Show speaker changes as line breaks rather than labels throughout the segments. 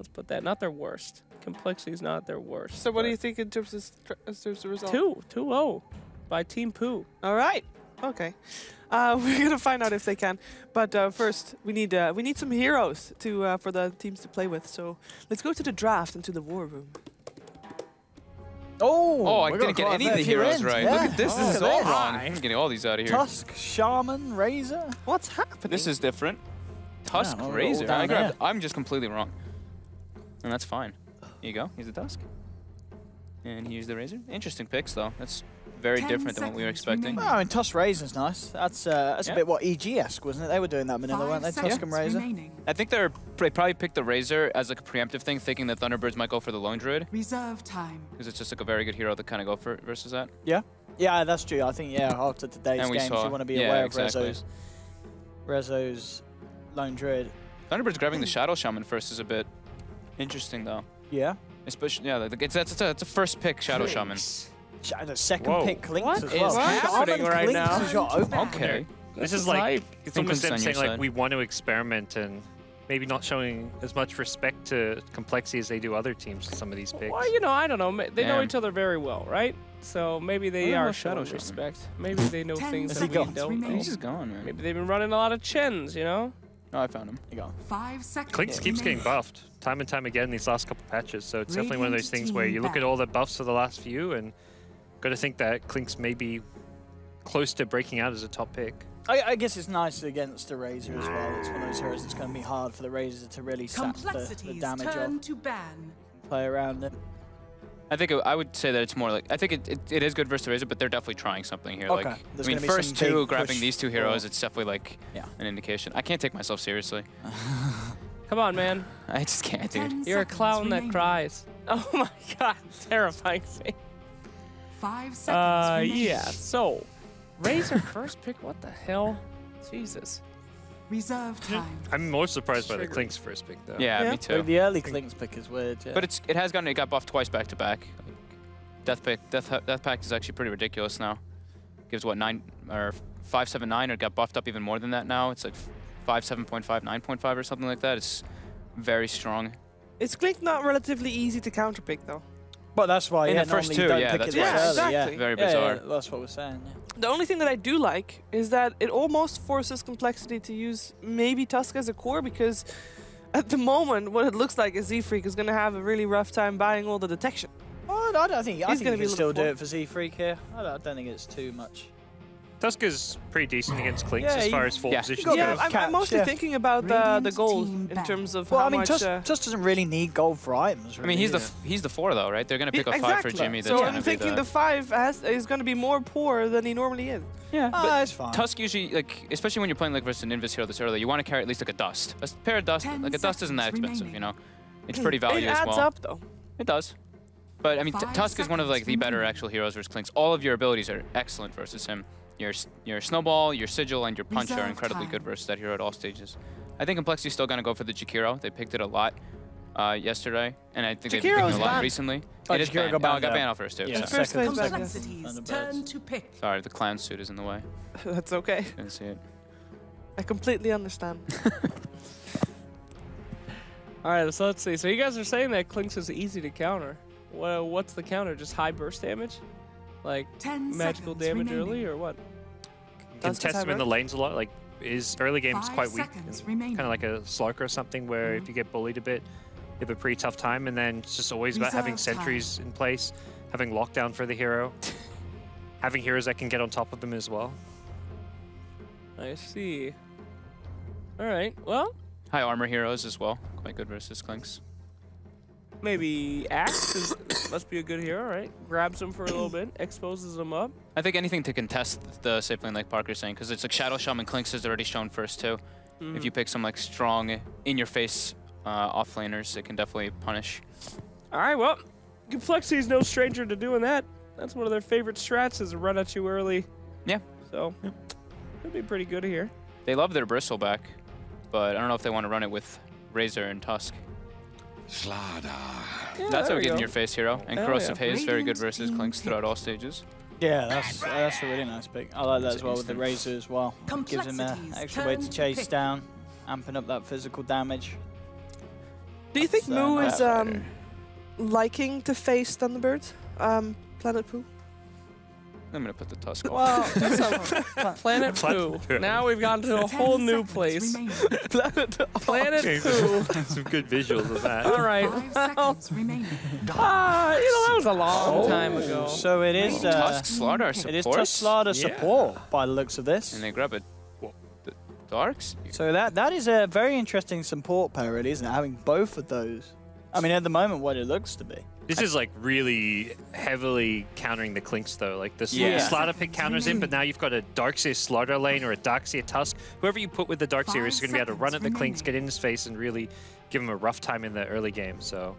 Let's put that. Not their worst. Complexity is not their worst.
So what do you think in terms of result?
2-0 by Team Poo.
All right. Okay. We're gonna find out if they can. But first, we need some heroes to for the teams to play with. So let's go to the draft and to the war room.
Oh, I didn't get any of the heroes right.
Yeah.
Look at this. This is all wrong. I'm getting all these out of here.
Tusk, Shaman, Razor.
What's happening?
This is different. Tusk,
Yeah,
Razor.
all down
I'm just completely wrong. And that's fine. Here you go. Here's the Tusk. And here's the Razor. Interesting picks, though. That's very different than what we were expecting.
Well, I mean, Tusk Razor's nice. That's a bit what EG-esque, wasn't it? They were doing that vanilla, weren't they? Tusk and Razor.
I think they probably picked the Razor as like a preemptive thing, thinking that Thunderbirds might go for the Lone Druid.
Reserve time.
Because it's just like a very good hero to kind of go for versus that.
Yeah. Yeah, that's true. I think, after today's games, you want to be aware of Rezo's Lone Druid.
Thunderbird's grabbing the Shadow Shaman first is a bit interesting, though.
Yeah.
Especially, that's a first pick Shadow Shaman.
The second pick Clinks as well.
What is happening right now?
Is your open.
Okay.
This is like, it's almost them
on
saying
your
like,
side.
we want to experiment and maybe not showing as much respect to Complexity as they do other teams with some of these picks.
Well, I don't know. They know
Yeah.
each other very well, right? So maybe they
I
are
love Shadow
showing
Shaman.
respect. Maybe they know things that we don't know.
He's just gone, man.
Maybe they've been running a lot of chins,
Oh, I found him.
You go.
5 seconds.
Clinks keeps getting buffed time and time again these last couple patches, so it's definitely one of those things where you look at all the buffs for the last few and got to think that Clinks may be close to breaking out as a top pick.
I guess it's nice against the Razor as well. It's one of those heroes that's going to be hard for the Razor to really sap the damage off.
To ban.
Play around it.
I think I would say that it's more like, I think it is good versus the Razor, but they're definitely trying something here.
Okay.
Like,
There's
I mean,
gonna be
first
some
two,
big
grabbing
push
these two heroes,
for-
it's definitely like an indication. I can't take myself seriously.
Come on, man.
I just can't, dude.
You're a clown that cries. Oh my god, terrifying scene.
5 seconds.
Yeah, so Razor first pick, what the hell? Jesus.
Reserve time.
I'm more surprised by the Clinks first pick though.
Yeah, me too.
The early Clinks pick is weird. Yeah.
But it got buffed twice back to back. Death Pact is actually pretty ridiculous now. Gives what 9 or 5.79, or it got buffed up even more than that now. It's like 5.7.5, 9.5 or something like that. It's very strong.
Is Clink not relatively easy to counterpick though?
But that's why
In the
normally
first
you
two,
don't
yeah,
pick
that's
it
why
this
it's
early,
exactly.
very
Yeah,
bizarre.
that's what we're saying. Yeah.
The only thing that I do like is that it almost forces Complexity to use maybe Tusk as a core, because at the moment what it looks like is Z-Freak is going to have a really rough time buying all the detection.
Oh, I don't think. I think
gonna
you
be
can
a
still
little
do it for Z-Freak here. I don't think it's too much.
Tusk is pretty decent against Clinks
Yeah,
as far
you-
as full
yeah.
positions
Yeah,
go.
I'm mostly
yeah.
thinking about the
Radiant
gold
team
in
back.
terms of
Well,
how
I mean,
much...
Tusk doesn't really need gold for items.
I
Really.
mean, he's the 4 though, right? They're gonna pick a 5 for Jimmy. That's
so
gonna
I'm
be
thinking the 5 is going to be more poor than he normally is.
yeah.
That's fine.
Tusk usually, like, especially when you're playing like versus an Invis hero this early, you want to carry at least like a dust. A pair of dust,
10
like a dust isn't that
seconds
expensive,
remaining.
you know? It's pretty valuable
It
as
adds
well.
up though.
It does. But I mean,
5
Tusk is one of like the better
seconds
actual heroes versus Clinks. All of your abilities are excellent versus him. Your Snowball, your Sigil, and your Punch are
Reserve
incredibly
time.
good versus that hero at all stages. I think Complexity's still gonna go for the Jakiro. They picked it a lot yesterday, and I think they've been picking
Jakiro's
it a lot
banned.
recently.
Oh,
it is
Jakiro
banned.
got
Oh, it got
banned
banned out first too.
Yeah,
so.
First
second.
place back.
Complexity's turn to pick.
Sorry, the clown suit is in the way.
That's okay.
Didn't see it.
I completely understand.
Alright, so let's see. So you guys are saying that Clinks is easy to counter. What's the counter? Just high burst damage? Like
10
magical
seconds
damage
remaining.
early or what?
Can
Tusk
test
has
him in the
high
lanes a lot. Like his early game's
5
quite weak.
seconds remaining.
Kind of like a Slurker or something where if you get bullied a bit, you have a pretty tough time. And then it's just always about having
Reserve
sentries in place, having lockdown for the hero, having heroes that can get on top of them as well.
I see. Alright, well,
High armor heroes as well. Quite good versus Clinks.
maybe Axe must be a good hero, right? Grabs him for a little bit, exposes him up.
I think anything to contest the safe lane like Parker's saying, because it's like Shadow Shaman Clinks is already shown first too. If you pick some like strong, in-your-face off-laners, it can definitely punish.
Alright, well, Complexity is no stranger to doing that. That's one of their favorite strats, is to run at you early.
Yeah.
So, could be pretty good here.
They love their Bristle back, but I don't know if they want to run it with Razor and Tusk.
Yeah,
That's
there
a
we
good
go.
in-your-face hero. And
Hell
Corrosive
yeah.
Haze, very good
Radiant
versus
team
Clinks
pick.
throughout all stages.
Yeah, that's a really nice pick. I like that
It's
as well with the
instant.
Razor as well. Gives him an
Complexity's
extra way to
turn to
chase
pick.
down, amping up that physical damage.
Do you think
That's,
Moo is
Batrider.
liking to face Thunderbird? Planet Pooh?
I'm gonna put the Tusk off.
Well, Planet Pooh. Now we've gotten to a
10
whole new
seconds
place.
remaining.
Planet Pooh.
Some good visuals of that.
All right.
5
Well,
seconds remaining.
that was a long time ago.
So it is
Tusk Slaughter support.
it is Tusk Slaughter
Yeah.
support by the looks of this.
And they grab it. The Darks?
So that is a very interesting support pair, really, isn't it? Having both of those. I mean, at the moment, what it looks to be.
This is like really heavily countering the Clinks though. Like the
Yeah.
Slaughter pick counters in, but now you've got a Darkseer Slaughter lane or a Darkseer Tusk. Whoever you put with the Darkseer is
5
going to be able to run at the
seconds
Clinks, get
remaining.
in his face, and really give him a rough time in the early game. So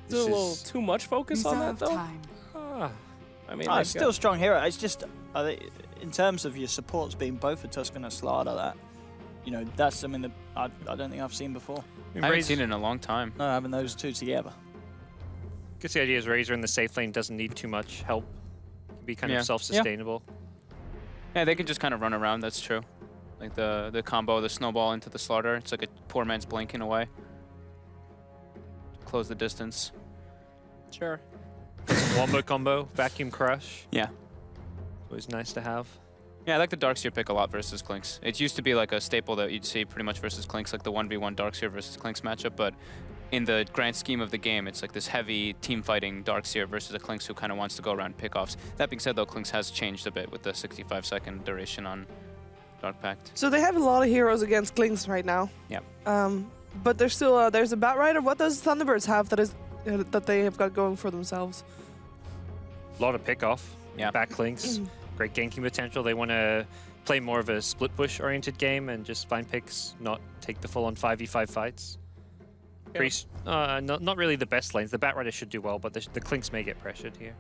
Is it a little too much focus on that,
Reserve
though?
time.
I mean,
It's still a strong hero. It's just, in terms of your supports being both a Tusk and a Slaughter, that, that's something that I don't think I've seen before.
I haven't seen it in a long time.
No, having those two together.
Guess the idea is Razor in the safe lane doesn't need too much help. Can be kind
Yeah.
of self-sustainable.
Yeah, they can just kind of run around, that's true. Like the combo, the snowball into the Slaughter. It's like a poor man's blink in a way. Close the distance.
Sure.
Wombo combo, Vacuum Crush.
Yeah.
Always nice to have.
Yeah, I like the Darkseer pick a lot versus Clinks. It used to be like a staple that you'd see pretty much versus Clinks, like the 1v1 Darkseer versus Clinks matchup, but in the grand scheme of the game, it's like this heavy team fighting Darkseer versus a Clinks who kind of wants to go around pickoffs. That being said, though, Clinks has changed a bit with the 65-second duration on Dark Pact.
So they have a lot of heroes against Clinks right now.
Yeah.
But there's still there's a Batrider. What does Thunderbirds have that they have got going for themselves?
A lot of pickoff.
Yeah.
Back Clinks. Great ganking potential. They want to play more of a split push oriented game and just find picks, not take the full on 5v5 fights. Not really the best lanes. The Batrider should do well, but the Clinks may get pressured here.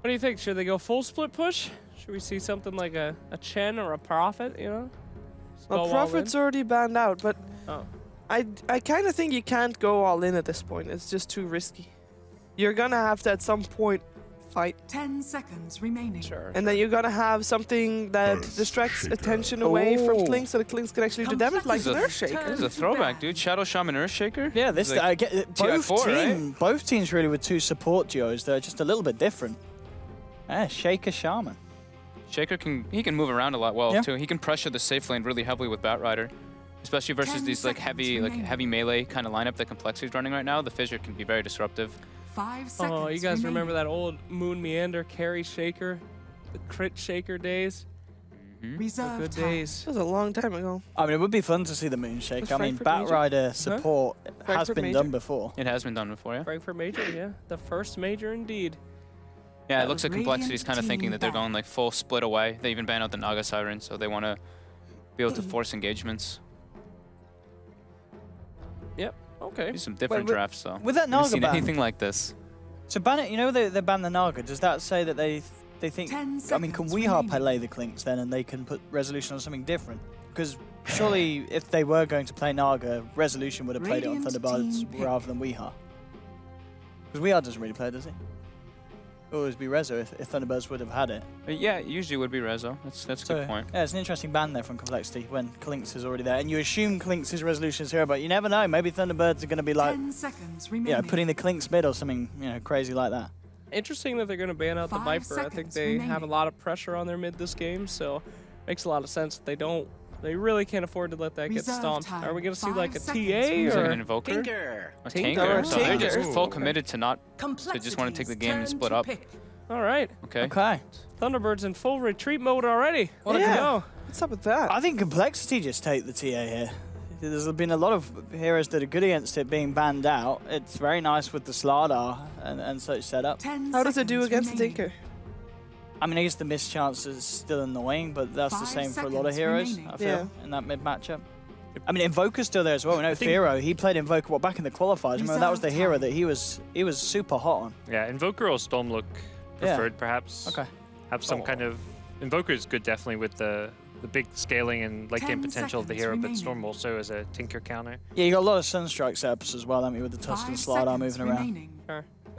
What do you think? Should they go full split push? Should we see something like a Chen or a Prophet, Just go
Well,
all
Prophet's
in?
already banned out, but
Oh.
I kind of think you can't go all in at this point. It's just too risky. You're gonna have to at some point fight,
10 seconds remaining.
Sure.
and then you're gonna have something that distracts attention away from
Oh.
Clinks, so the Clinks can actually do damage like an Earthshaker.
This is a throwback, dude. Shadow Shaman Earthshaker?
Yeah, this
It's like
I get it.
TI4,
Both teams really with two support duos. They're just a little bit different. Shaker Shaman.
Shaker can move around a lot well
Yeah.
too. He can pressure the safe lane really heavily with Batrider, especially versus
10
these like
seconds
heavy
remaining.
melee kind of lineup that Complexity's running right now. The Fissure can be very disruptive.
5 seconds
Oh, you guys remember
remaining.
that old Moon Meander carry Shaker? The crit Shaker days?
Reserve
Good
time.
days.
That was a long time ago.
I mean, it would be fun to see the Moonshake.
Was
I mean,
Frankfurt Major?
Batrider support has
Frankfurt
been
Major?
done before.
It has been done before, yeah.
Frankfurt Major, yeah. The first major indeed.
Yeah, it looks like
Radiant
Complexity's kind of thinking
team
that they're
back.
going like full split away. They even banned out the Naga Siren, so they want to be able to force engagements.
Yep. Okay.
Do some different
with-
drafts though.
with that
Never
Naga
seen
ban-
anything like this.
So ban it. They ban the Naga. Does that say that they think?
10
I mean, can
seconds
we
remaining.
play the Clinks then, and they can put Resolution on something different? Because surely, if they were going to play Naga, Resolution would have played it on
Radiant
Thunderbirds
team pick.
rather than Weeha. Because Weeha doesn't really play, does he? It would always be Rezo if Thunderbirds would have had it.
But yeah, it usually would be Rezo. That's a good point.
Yeah, it's an interesting ban there from Complexity when Clinks is already there. And you assume Clinks is Resolution's hero, but you never know. Maybe Thunderbirds are going to be like,
10 seconds remaining.
putting the Clinks mid or something, crazy like that.
Interesting that they're going to ban out the
5
Viper. I think
seconds
they have a
remaining.
lot of pressure on their mid this game, so makes a lot of sense that they don't. They really can't afford to let that get
Reserve
stomped.
time.
Are we going to see
5
like a
seconds
TA
Is it
or
an Invoker? A
Tinker.
Tinker. So they're just
Tinker.
full
Ooh,
committed to not to just want to take the game and split up.
All right?
Okay.
Okay.
Thunderbirds in full retreat mode already. What
Yeah.
a go!
What's up with that?
I think Complexity just take the TA here. There's been a lot of heroes that are good against it being banned out. It's very nice with the Slardar and such setup.
How does it do against the Tinker?
I mean, I guess the missed chance is still annoying, but that's the
5
same for a lot of
seconds
heroes,
remaining.
I feel,
Yeah.
in that mid matchup. I mean, Invoker's still there as well. We know
think-
Firo, he played Invoker back in the qualifiers. Remember, that was the hero that he was super hot on.
Yeah, Invoker or Stormlook
Yeah.
preferred, perhaps.
Okay.
Have some kind of... Invoker is good, definitely, with the big scaling and late game
10
potential of the hero,
seconds
but Storm
remaining.
also as a Tinker counter.
Yeah, you got a lot of Sunstrike setups as well, haven't you, with the Tusk and Slardar moving around.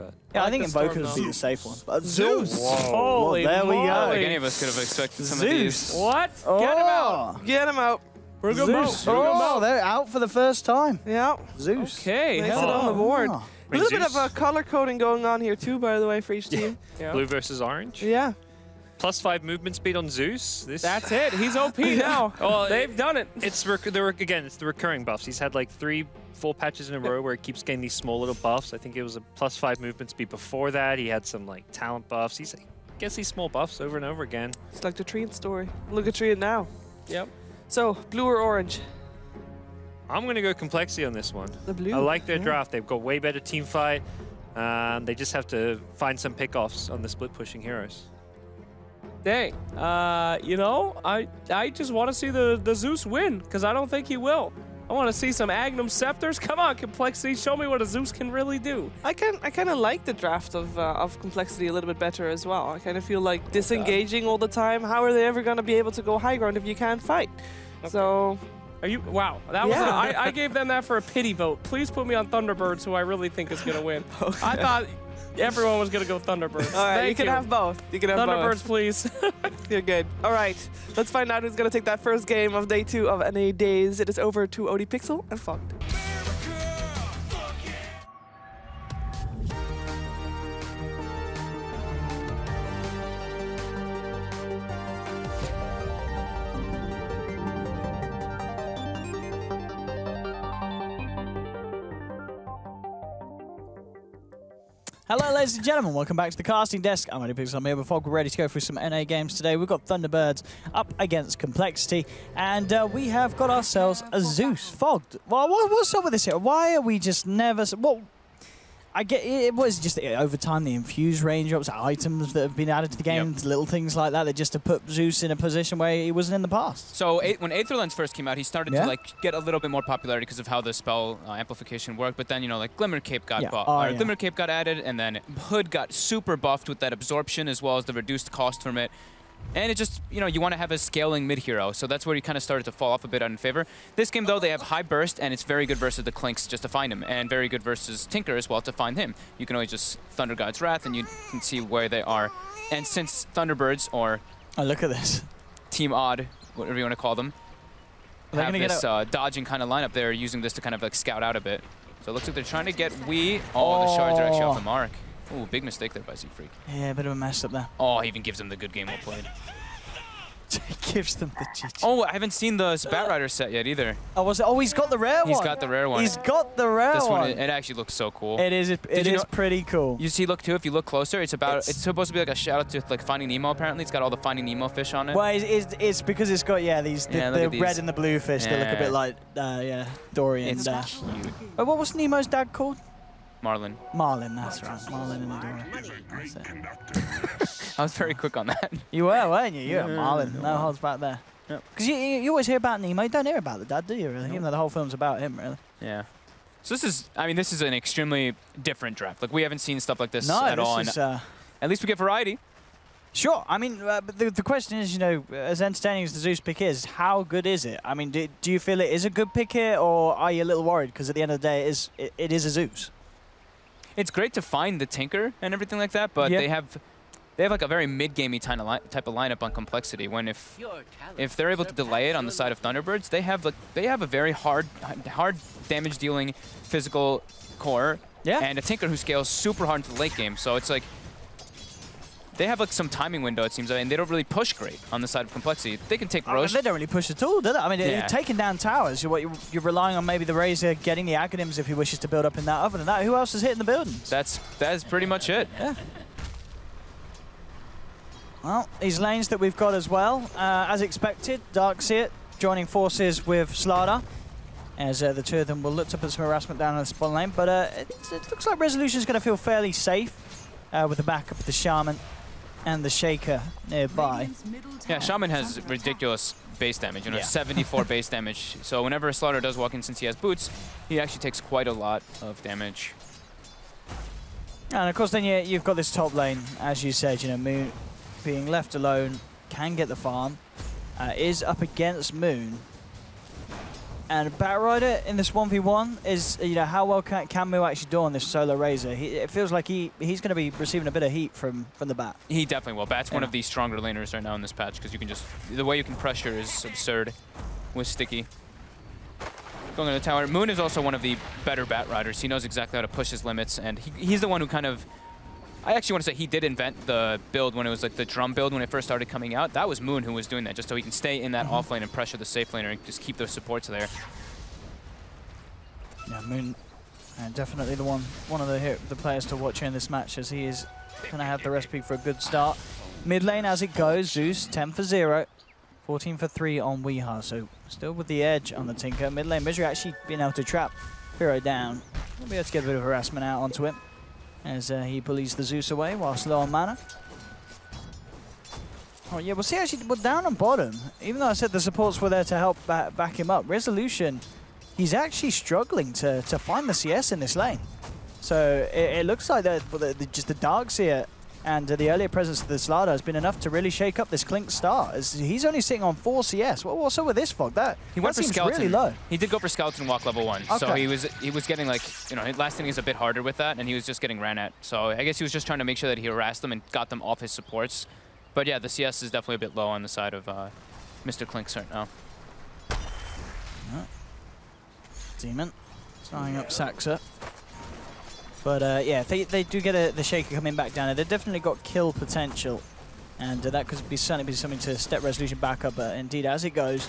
Yeah, I
like
think
the Storm,
Invoker would be
though.
the safe one. But Zeus!
Whoa.
Holy
Well, there we
I don't
go.
think
moly.
any of us could have expected some
Zeus.
of these.
What?
Oh.
Get him out!
Get him out.
We're a good boat.
Zeus. Oh, they're out for the first time.
Yeah.
Zeus.
Okay.
Makes it
hell.
on the board.
Ah.
A little bit of a color coding going on here too, by the way, for each team.
Yeah.
Blue versus orange.
Yeah.
+5 movement speed on Zeus.
That's it. He's OP now.
Oh,
They've done it.
It's again, it's the recurring buffs. He's had like 3 full patches in a row where he keeps getting these small little buffs. I think it was a +5 movement speed before that. He had some like talent buffs. He gets these small buffs over and over again.
It's like the Treant story. Look at Treant now.
Yep.
So, blue or orange?
I'm gonna go complexity on this one.
The blue.
I like their draft. They've got way better team fight. They just have to find some pickoffs on the split pushing heroes.
Dang. You know, I just want to see the Zeus win, because I don't think he will. I want to see some Agnum Scepters. Come on, Complexity. Show me what a Zeus can really do.
I kind of like the draft of complexity a little bit better as well. I kind of feel like disengaging all the time. How are they ever going to be able to go high ground if you can't fight? Okay. So...
Are you? Wow, that was. I gave them that for a pity vote. Please put me on Thunderbirds, who I really think is gonna win.
Okay.
I thought everyone was gonna go Thunderbirds.
All right,
Thank
you can have both. You can have
Thunderbirds,
both.
please.
You're good. All right, let's find out who's gonna take that first game of day 2 of NA Days. It is over to OD Pixel and Fogged.
Hello, ladies and gentlemen. Welcome back to the casting desk. I'm OD Pixel. I'm here with Fog. We're ready to go through some NA games today. We've got Thunderbirds up against Complexity, and we have got ourselves a Zeus. Fogged. Well, what's up with this here? Why are we just never... Well, I get it was just over time the infused range ups, items that have been added to the game, little things like that, that just to put Zeus in a position where he wasn't in the past.
So when Aether Lens first came out, he started to like get a little bit more popularity because of how the spell amplification worked. But then like Glimmer Cape got Glimmer Cape got added, and then Hood got super buffed with that absorption as well as the reduced cost from it. And it just, you want to have a scaling mid-hero, so that's where he kind of started to fall off a bit out in favor. This game, though, they have high burst, and it's very good versus the Clinks just to find him, and very good versus Tinker as well to find him. You can always just Thunder God's Wrath, and you can see where they are. And since Thunderbirds, or...
Oh, look at this.
Team Odd, whatever you want to call them, have this dodging kind of lineup, they're using this to kind of like scout out a bit. So it looks like they're trying to get the shards are actually off the mark. Ooh, big mistake there by Z-Freak.
Yeah, a bit of a mess up there.
Oh, he even gives them the good game well played.
He gives them the GG.
Oh, I haven't seen the Bat Rider set yet either.
Oh, was it? Oh, he's got the rare one.
He's got the rare one.
He's got the rare one.
It actually looks so cool.
It is. It is pretty cool.
You see, look too. If you look closer, it's supposed to be like a shout out to like Finding Nemo. Apparently, it's got all the Finding Nemo fish on it.
Well, it's because it's got the red and the blue fish that look a bit like Dorian.
It's cute.
Oh, what was Nemo's dad called?
Marlin.
Marlin, that's right. Marlin and Dorian. That's it.
I was very quick on that.
You were, weren't you? You were Marlin. No holds back there. Because you always hear about Nemo. You don't hear about the dad, do you, really? Even though the whole film's about him, really.
Yeah. So this is an extremely different draft. Like, we haven't seen stuff like this at all. At least we get variety.
Sure. I mean, but the question is, as entertaining as the Zeus pick is, how good is it? I mean, do you feel it is a good pick here, or are you a little worried? Because at the end of the day, it is a Zeus.
It's great to find the Tinker and everything like that, but they have like a very mid-gamey type of lineup on Complexity. When if they're able to delay it on the side of Thunderbirds, they have a very hard damage dealing physical core, and a Tinker who scales super hard into the late game. So it's like they have like some timing window, it seems, and they don't really push great on the side of Complexity. They can take Roche.
They don't really push at all, do they? I mean, you're taking down towers. You're relying on maybe the Razor getting the Acronyms if he wishes to build up in that. Other than that, who else is hitting the buildings?
That's pretty much it.
Yeah. Well, these lanes that we've got as well, as expected, Darkseer joining forces with Slardar, as the two of them will look to put some harassment down on the spawn lane. But it looks like Resolution's going to feel fairly safe with the backup of the Shaman and the Shaker nearby.
Yeah, Shaman has ridiculous base damage, 74 base damage. So whenever Slardar does walk in, since he has boots, he actually takes quite a lot of damage.
And of course then you've got this top lane, as you said, Moon being left alone, can get the farm, is up against Moon. And Bat Rider in this 1v1 is, how well can Moo actually do on this solo Razor? It feels like he's going to be receiving a bit of heat from the Bat.
He definitely will. Bat's one of the stronger laners right now in this patch because you can just, the way you can pressure is absurd. was sticky. Going to the tower. Moon is also one of the better bat riders. He knows exactly how to push his limits, and he's the one who kind of... I actually want to say he did invent the build when it was like the drum build when it first started coming out. That was Moon who was doing that, just so he can stay in that off lane and pressure the safe laner and just keep those supports there.
Yeah, Moon, definitely one of the players to watch in this match, as he is going to have the recipe for a good start. Mid lane as it goes, Zeus 10 for 0, 14 for 3 on Weeha, so still with the edge on the Tinker. Mid lane, Misery actually being able to trap Firo down. We'll be able to get a bit of harassment out onto him as he bullies the Zeus away whilst low on mana. Oh yeah, we'll see actually, but down on bottom, even though I said the supports were there to help back him up, Resolution, he's actually struggling to find the CS in this lane. So it looks like that just the Darkseer and the earlier presence of the Slardar has been enough to really shake up this Clink start, as he's only sitting on 4 CS. What's up with this Fog?
He went for
seems
Skeleton.
Really low.
He did go for Skeleton Walk level 1.
Okay.
So he was getting like, you know, last inning is a bit harder with that, and he was just getting ran at. So I guess he was just trying to make sure that he harassed them and got them off his supports. But yeah, the CS is definitely a bit low on the side of Mr. Clinks right now.
Demon tying up Saxa. But yeah, they do get the Shaker coming back down. They've definitely got kill potential, and that could certainly be something to step Resolution back up. But indeed, as it goes,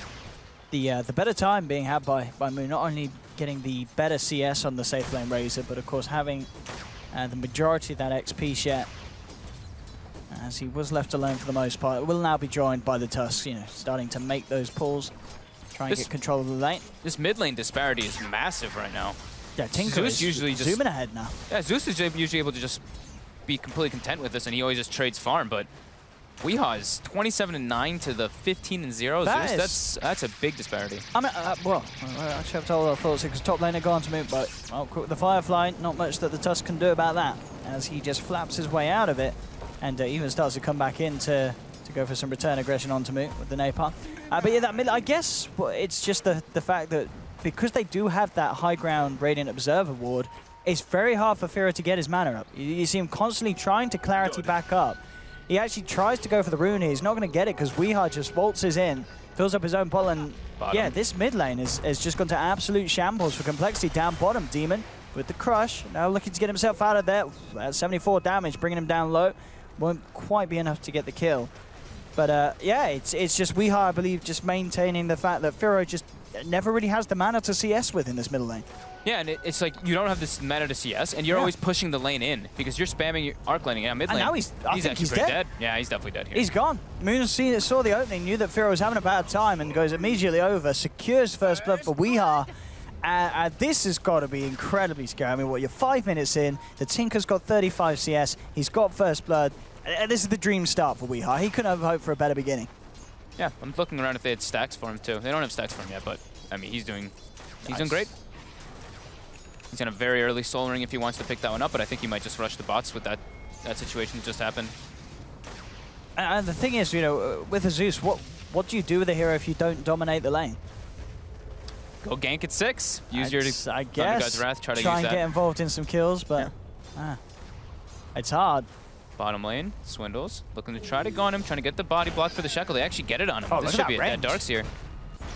the better time being had by Moon, not only getting the better CS on the safe lane Razor, but of course having the majority of that XP share, as he was left alone for the most part. Will now be joined by the Tusks, you know, starting to make those pulls, try and get control of the lane.
This mid lane disparity is massive right now.
Yeah, Tinker
Zeus
is
usually just
zooming ahead now.
Yeah, Zeus is usually able to just be completely content with this, and he always just trades farm. But Weeha is 27-9 to the 15-0. Zeus, that's a big disparity. I mean,
well, actually I've told our thoughts because top laner gone to move, but quick with the Firefly, not much that the Tusk can do about that, as he just flaps his way out of it, and even starts to come back in to go for some return aggression onto Moot with the Napalm. But yeah, that mid, I guess it's just the fact that because they do have that high ground Radiant Observer ward, it's very hard for Firo to get his mana up. You see him constantly trying to clarity back up. He actually tries to go for the rune here. He's not going to get it because Weeha just waltzes in, fills up his own pull, and yeah, this mid lane has just gone to absolute shambles for Complexity down bottom. Demon with the crush, now looking to get himself out of there. That's 74 damage, bringing him down low. Won't quite be enough to get the kill. But yeah, it's just Weeha, I believe, just maintaining the fact that Firo just never really has the mana to CS with in this middle lane.
Yeah, and it's like you don't have this mana to CS, and you're always pushing the lane in because you're spamming your arc laning. Yeah, mid lane.
And now
he's actually pretty dead. Yeah, he's definitely dead here.
He's gone. Moon saw the opening, knew that Firo was having a bad time, and goes immediately over, secures first blood for Weeha. This has got to be incredibly scary. I mean, what, you're 5 minutes in, the Tinker's got 35 CS, he's got first blood, and this is the dream start for Weeha. He couldn't have hoped for a better beginning.
Yeah, I'm looking around if they had stacks for him too. They don't have stacks for him yet, but I mean, he's doing great. He's in a very early Soul Ring if he wants to pick that one up, but I think he might just rush the bots with that situation that just happened.
And the thing is, you know, with a Zeus, what do you do with a hero if you don't dominate the lane?
Go gank at 6. Use your
I guess.
God's Wrath. Try
and get involved in some kills, but it's hard.
Bottom lane, Swindles, looking to try to go on him, trying to get the body block for the Shackle. They actually get it on him.
Oh,
this should be a dead Darkseer.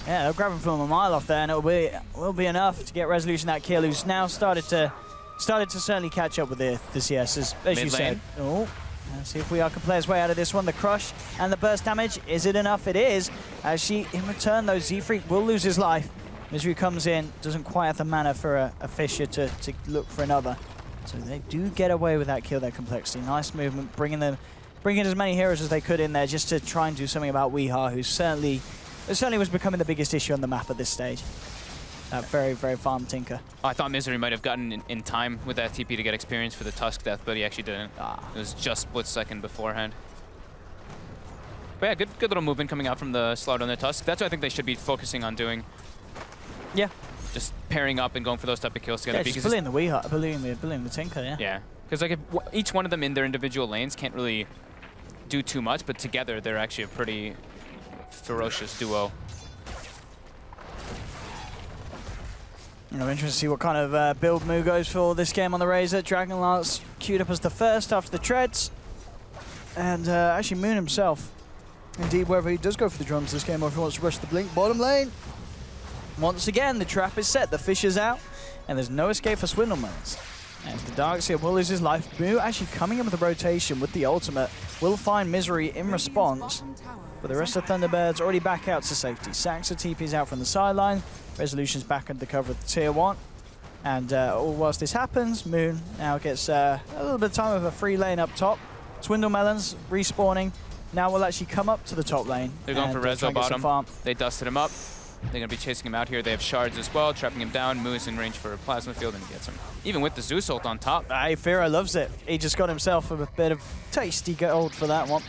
Yeah, they'll grab him from a mile off there, and will be enough to get Resolution that kill, who's now started to certainly catch up with the CS, as you said. Oh, let's see if we can play his way out of this one. The crush and the burst damage, is it enough? It is. As in return, though, Z-Freak will lose his life. Misery comes in, doesn't quite have the mana for a Fissure to look for another. So they do get away with that kill, their Complexity. Nice movement, bringing as many heroes as they could in there just to try and do something about Weeha, who certainly was becoming the biggest issue on the map at this stage. That very, very farm Tinker.
Oh, I thought Misery might have gotten in time with that TP to get experience for the Tusk death, but he actually didn't. It was just split second beforehand. But yeah, good little movement coming out from the Slaughter on the Tusk. That's what I think they should be focusing on doing.
Yeah.
Just pairing up and going for those type of kills together.
Yeah, just bullying the Weeha, bullying the Tinker, yeah.
Yeah, because like if each one of them in their individual lanes can't really do too much, but together they're actually a pretty ferocious duo.
I'm interested to see what kind of build Mu goes for this game on the Razor. Dragon Lance queued up as the first after the treads. And actually Moon himself, indeed, whether he does go for the drums this game or if he wants to rush the Blink bottom lane. Once again, the trap is set, the fish is out, and there's no escape for Swindlemelons. As the Darkseer will lose his life, Moo actually coming in with the rotation with the ultimate will find Misery in response, but the rest of Thunderbirds already back out to safety. Saxa TP's out from the sideline, Resolution's back under cover of the tier 1, and all whilst this happens, Moon now gets a little bit of time with a free lane up top. Swindlemelons respawning, now will actually come up to the top lane.
They're going for Rezo bottom. They dusted him up. They're going to be chasing him out here. They have shards as well, trapping him down. Moo's in range for a plasma field and gets him. Even with the Zeus ult on top.
Hey, Firo loves it. He just got himself a bit of tasty gold for that one.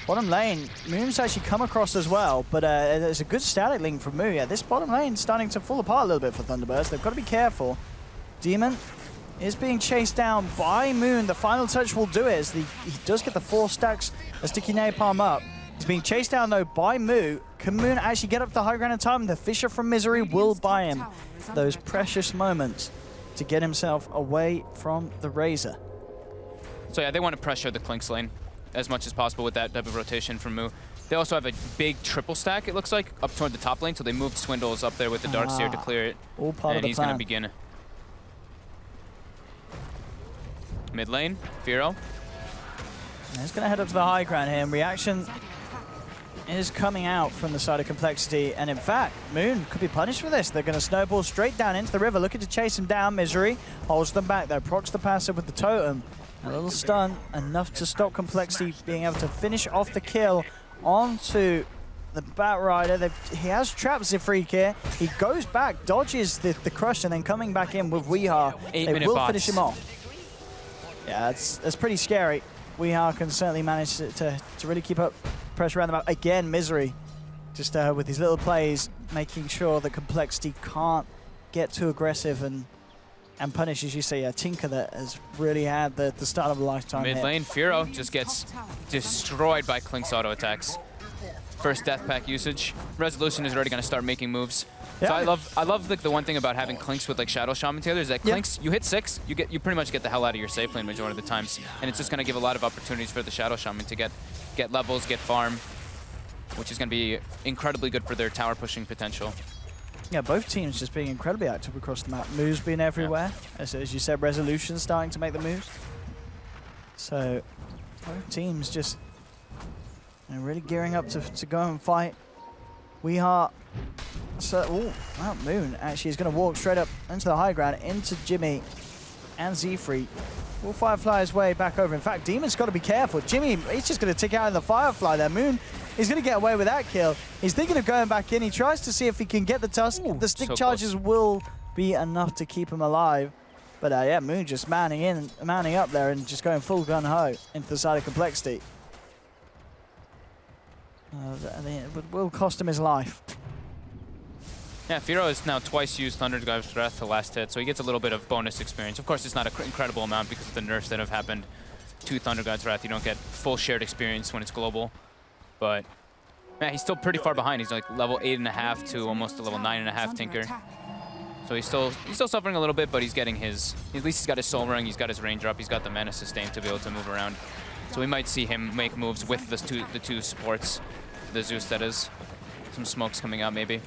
Bottom lane, Moon's actually come across as well, but it's a good static link from Moo. Yeah, this bottom lane starting to fall apart a little bit for Thunderbirds. They've got to be careful. Demon is being chased down by Moon. The final touch will do it as he does get the 4 stacks of sticky napalm up. He's being chased down though by Moo. Can Moon actually get up to the high ground in time? The Fisher from Misery will buy him those precious moments to get himself away from the Razor.
So yeah, they want to pressure the Clink's lane as much as possible with that type of rotation from Moo. They also have a big triple stack, it looks like, up toward the top lane, so they moved Swindles up there with the Darkseer to clear it.
All part of the
he's
plan.
going to begin. Mid lane, Firo.
He's going to head up to the high ground here, and reaction is coming out from the side of Complexity, and in fact, Moon could be punished for this. They're going to snowball straight down into the river, looking to chase him down. Misery holds them back though, procs the passive with the totem. A little stun, enough to stop Complexity being able to finish off the kill onto the Batrider. He has trapped Zifreak here. He goes back, dodges the crush, and then coming back in with Weehaw. They will finish him off. Yeah, that's pretty scary. Weehaw can certainly manage to really keep up pressure around the map. Again, Misery, just with his little plays, making sure that Complexity can't get too aggressive and punish, as you say, Tinker that has really had the start of a lifetime.
Mid lane, Firo just gets destroyed by Clink's auto attacks. First death pack usage. Resolution is already going to start making moves. Yeah. So I love like the one thing about having Clinks with like Shadow Shaman together is that Clinks, you hit 6, you pretty much get the hell out of your safe lane majority of the times, and it's just going to give a lot of opportunities for the Shadow Shaman to get levels, get farm, which is going to be incredibly good for their tower pushing potential.
Yeah, both teams just being incredibly active across the map. Moves being everywhere. Yeah. As you said, Resolution starting to make the moves. So both teams just really gearing up to go and fight. Weehaw. So, wow, Moon actually is going to walk straight up into the high ground, into Jimmy and Zfree. Will Firefly his way back over. In fact, Demon's got to be careful. Jimmy, he's just going to tick out in the Firefly there. Moon, he's going to get away with that kill. He's thinking of going back in. He tries to see if he can get the Tusk. The stick charges will be enough to keep him alive. But yeah, Moon just manning up there and just going full gun-ho into the side of Complexity. It will cost him his life.
Yeah, Firo has now twice used Thunder God's Breath the last hit, so he gets a little bit of bonus experience. Of course, it's not an incredible amount because of the nerfs that have happened to Thunder God's Wrath. You don't get full shared experience when it's global. But man, he's still pretty far behind. He's like level 8.5 to almost a level 9.5 Tinker. So he's still suffering a little bit, but he's getting his, at least he's got his Soul Ring, he's got his Raindrop, he's got the Mana Sustain to be able to move around. So we might see him make moves with the two supports, the Zeus that is. Some smokes coming out maybe.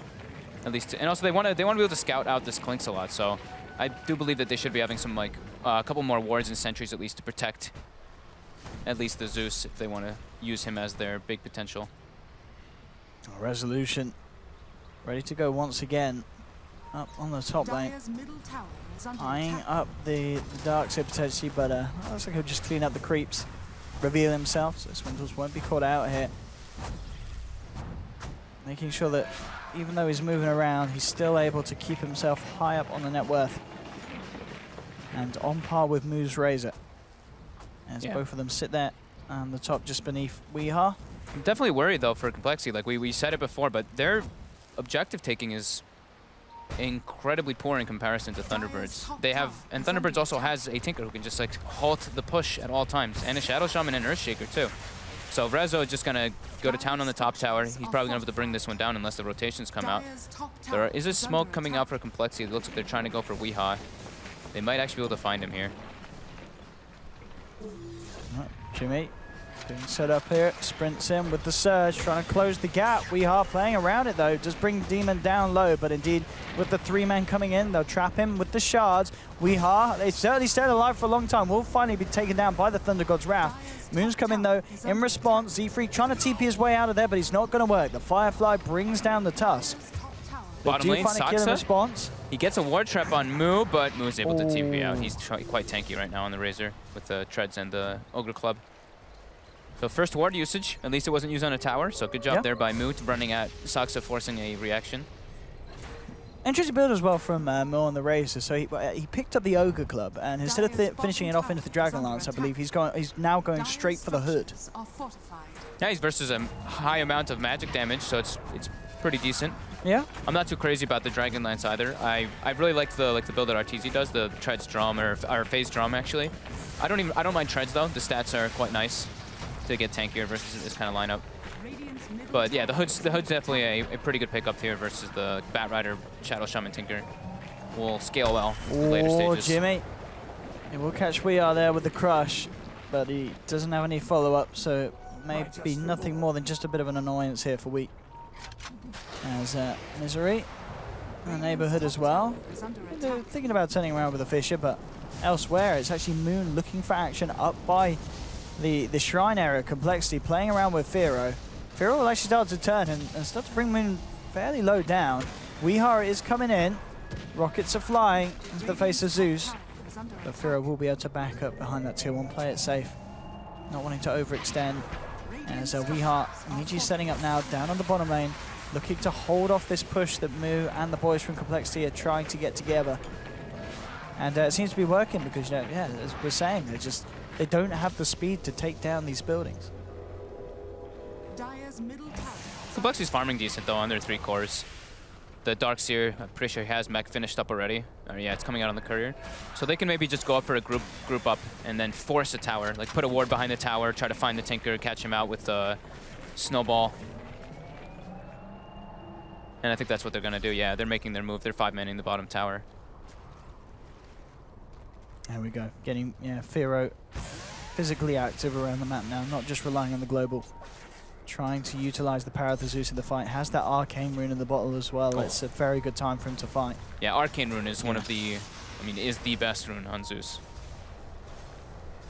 At least, and also they want to be able to scout out this Clinks a lot. So I do believe that they should be having some like a couple more wards and sentries at least to protect at least the Zeus if they want to use him as their big potential.
Resolution ready to go once again up on the top lane, eyeing up the Darkseer potentially, but looks like he'll just clean up the creeps, reveal himself, so Swindles won't be caught out here. Making sure that even though he's moving around, he's still able to keep himself high up on the net worth and on par with Moo's Razor. As both of them sit there on the top just beneath Weehaw.
I'm definitely worried though for Complexity. Like we said it before, but their objective taking is incredibly poor in comparison to Thunderbirds. They have, and Thunderbirds also has a Tinker who can just like halt the push at all times, and a Shadow Shaman and Earthshaker too. So Rezo is just going to go to town on the top tower. He's probably going to be able to bring this one down unless the rotations come out. There is a smoke coming out for Complexity. It looks like they're trying to go for Weehaw. They might actually be able to find him here.
Jimmy Being set up here, sprints in with the surge, trying to close the gap. We are playing around it though, does bring Demon down low, but indeed with the 3-man coming in, they'll trap him with the shards. They certainly stayed alive for a long time, will finally be taken down by the Thunder God's Wrath. Moon's coming though, in response, Z-Freak trying to TP his way out of there, but he's not going to work. The Firefly brings down the Tusk.
Bottom lane,
find a kill in
Saksa.
response.
He gets a ward trap on Moo, but Moo's able to TP out. He's quite tanky right now on the Razor with the Treads and the Ogre Club. So first ward usage, at least it wasn't used on a tower, so good job there by Moo running at Saksa, forcing a reaction.
Interesting build as well from Moo on the Razor. So he picked up the Ogre Club, and instead of finishing it off into the Dragon Lance, I believe he's now going straight for the Hood.
Yeah, he's versus a high amount of magic damage, so it's pretty decent.
Yeah,
I'm not too crazy about the Dragon Lance either. I really like the build that RTZ does, the Treads Drum or Phase Drum actually. I don't mind Treads though. The stats are quite nice to get tankier versus this kind of lineup. But yeah, the Hood's definitely a pretty good pickup here versus the Bat Rider, Shadow Shaman, Tinker. Will scale well in the later stages.
Jimmy. He will catch We Are there with the crush, but he doesn't have any follow-up, so it may be nothing more than just a bit of an annoyance here for Wheat. As Misery, the neighborhood as well. They're thinking about turning around with the Fisher, but elsewhere it's actually Moon looking for action up by the Shrine area. Complexity playing around with Firo. Firo will actually start to turn and start to bring Moon fairly low down. Weehara is coming in. Rockets are flying into the face of Zeus. But Firo will be able to back up behind that tier 1, play it safe. Not wanting to overextend. As Weehara immediately setting up now down on the bottom lane. Looking to hold off this push that Moo and the boys from Complexity are trying to get together. And it seems to be working because, you know, yeah, as we're saying, they don't have the speed to take down these buildings.
Complexity's farming decent though, under 3 cores. The Darkseer, I'm pretty sure he has mech finished up already. Yeah, it's coming out on the courier. So they can maybe just go up for a group up and then force a tower. Like put a ward behind the tower, try to find the Tinker, catch him out with the Snowball. And I think that's what they're going to do. Yeah, they're making their move. They're 5-manning the bottom tower.
There we go. Getting, yeah, Firo physically active around the map now, not just relying on the global. Trying to utilize the power of the Zeus in the fight. Has that Arcane Rune in the bottle as well. It's a very good time for him to fight.
Yeah, Arcane Rune is one of the, is the best rune on Zeus.